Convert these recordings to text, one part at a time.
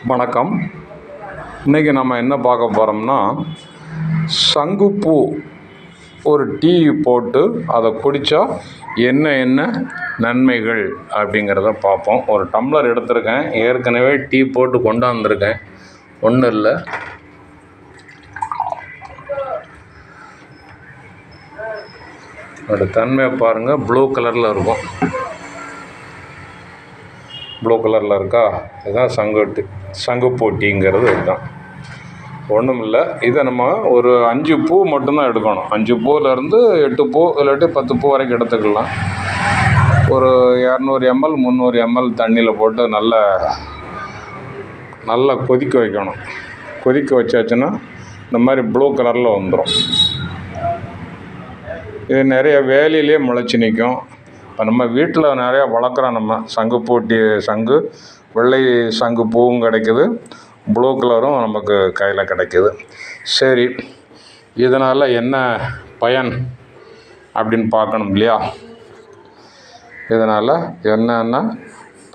வணக்கம். இன்றைக்கி நம்ம என்ன பார்க்க போகிறோம்னா, சங்குப்பூ ஒரு டீ போட்டு அதை குடித்தா என்ன நன்மைகள் அப்படிங்கிறத பார்ப்போம். ஒரு டம்ளர் எடுத்திருக்கேன், ஏற்கனவே டீ போட்டு கொண்டாந்துருக்கேன். ஒன்றும் இல்லை, அதோட தன்மையை பாருங்கள். ப்ளூ கலரில் இருக்கும். ப்ளூ கலரில் இருக்கா? இதுதான் சங்குப்பூ டீங்கிறது. இதுதான், ஒன்றும் இல்லை. இதை நம்ம ஒரு 5 பூ மட்டும்தான் எடுக்கணும். 5 பூவிலேருந்து 8 பூ இல்லாட்டி 10 பூ வரைக்கும் எடுத்துக்கலாம். ஒரு 200 ml 300 ml தண்ணியில் போட்டு நல்லா கொதிக்க வைக்கணும். கொதிக்க வச்சாச்சுன்னா இந்த மாதிரி ப்ளூ கலரில் வந்துடும். இது நிறைய வேலியிலே முளைச்சி நிற்கும். இப்போ நம்ம வீட்டில் நிறையா வளர்க்குறோம். நம்ம சங்குப்பூ வெள்ளை சங்கு பூவும் கிடைக்குது, ப்ளூ கலரும் நமக்கு கையில் கிடைக்குது. சரி, இதனால் என்ன பயன் அப்படின்னு பார்க்கணும் இல்லையா? இதனால் என்னென்ன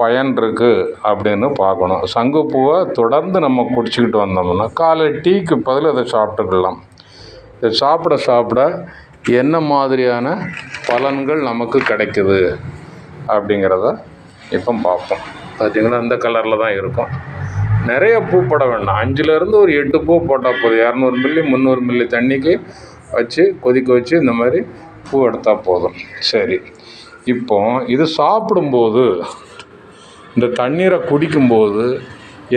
பயன் இருக்குது அப்படின்னு பார்க்கணும். சங்குப்பூவை தொடர்ந்து நம்ம குடிச்சிக்கிட்டு வந்தோம்னா காலை டீக்கு பதில் இதை சாப்பிட்டுக்கலாம். இதை சாப்பிட என்ன மாதிரியான பலன்கள் நமக்கு கிடைக்குது அப்படிங்கிறத இப்போ பார்ப்போம். பார்த்திங்கன்னா இந்த கலரில் தான் இருக்கும். நிறைய பூ போட வேண்டாம். 5லேருந்து ஒரு 8 பூ போட்டால் போதும். 200 மில்லி 300 மில்லி தண்ணிக்கு வச்சு கொதிக்க வச்சு இந்த மாதிரி பூ எடுத்தால் போதும். சரி, இப்போ இது சாப்பிடும்போது, இந்த தண்ணீரை குடிக்கும்போது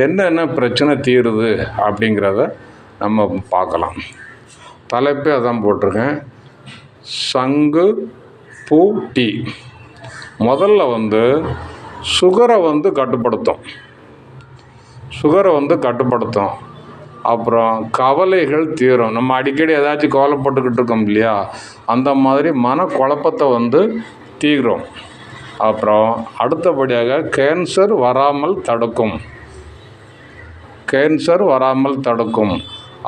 என்னென்ன பிரச்சனை தீருது அப்படிங்கிறத நம்ம பார்க்கலாம். தலைப்பே அதான் போட்டிருக்கேன், சங்குப்பூ டீ. முதல்ல சுகரை கட்டுப்படுத்தும். அப்புறம் கவலைகள் தீரும். நம்ம அடிக்கடி ஏதாச்சும் கவலைப்பட்டுக்கிட்டு இருக்கோம் இல்லையா? அந்த மாதிரி மனக்குழப்பத்தை தீரும். அப்புறம் அடுத்தபடியாக கேன்சர் வராமல் தடுக்கும்.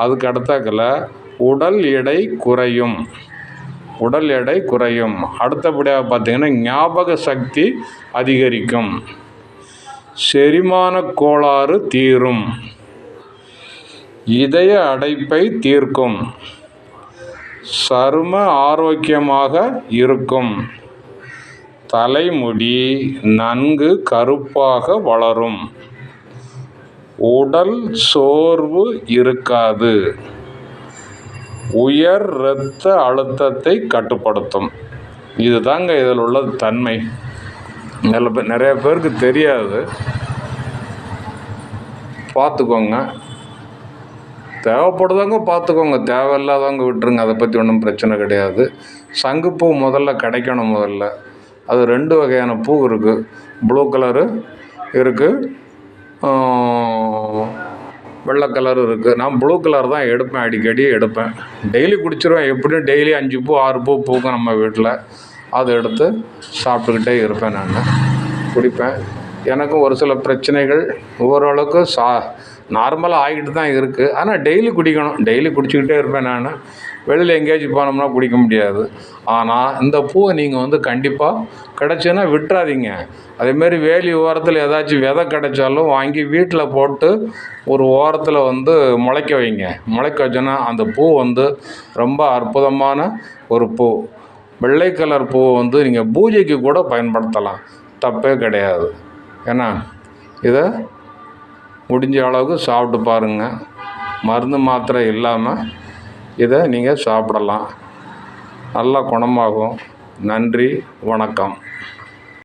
அதுக்கு அடுத்தாக்கில் உடல் எடை குறையும். அடுத்தபடியாக பார்த்திங்கன்னா ஞாபக சக்தி அதிகரிக்கும், செரிமான கோளாறு தீரும், இதய அடைப்பை தீர்க்கும், சரும ஆரோக்கியமாக இருக்கும், தலைமுடி நன்கு கருப்பாக வளரும், உடல் சோர்வு இருக்காது, உயர் இரத்த அழுத்தத்தை கட்டுப்படுத்தும். இதுதாங்க இதில் உள்ள தன்மை. நிறைய பேருக்கு தெரியாது. பார்த்துக்கோங்க, தேவைப்படுதாங்க பார்த்துக்கோங்க, தேவையில்லாதவங்க விட்டுருங்க. அதை பற்றி ஒன்றும் பிரச்சனை கிடையாது. சங்குப்பூ முதல்ல கிடைக்கணும். அது 2 வகையான பூ இருக்குது. ப்ளூ கலரு இருக்குது, வெள்ளை கலர் இருக்குது. நான் ப்ளூ கலர் தான் எடுப்பேன், அடிக்கடி எடுப்பேன். டெய்லி குடிச்சிருவேன். எப்படியும் டெய்லி 5 பூ 6 பூ பூக்கும் நம்ம வீட்டில். அதை எடுத்து சாப்பிட்டுக்கிட்டே இருப்பேன். நான் குடிப்பேன். எனக்கும் ஒரு சில பிரச்சனைகள் ஓரளவுக்கு நார்மலாக ஆகிட்டு தான் இருக்குது. ஆனால் டெய்லி குடிக்கணும். டெய்லி குடிச்சிக்கிட்டே இருப்பேன். நான் வெளியில் எங்கேயாச்சும் போனோம்னா குடிக்க முடியாது. ஆனால் இந்த பூவை நீங்கள் கண்டிப்பாக கிடச்சுன்னா விட்டுறாதீங்க. அதேமாரி வேலி ஓரத்தில் ஏதாச்சும் விதை கிடைச்சாலும் வாங்கி வீட்டில் போட்டு ஒரு ஓரத்தில் முளைக்க வைங்க. முளைக்க வச்சோன்னா அந்த பூ ரொம்ப அற்புதமான ஒரு பூ. வெள்ளை கலர் பூவை நீங்கள் பூஜைக்கு கூட பயன்படுத்தலாம், தப்பே கிடையாது. ஏன்னா இதை முடிஞ்ச அளவுக்கு சாப்பிட்டு பாருங்கள். மருந்து மாத்திரை இல்லாமல் இதை நீங்கள் சாப்பிடலாம். நல்லா குணமாகும். நன்றி, வணக்கம்.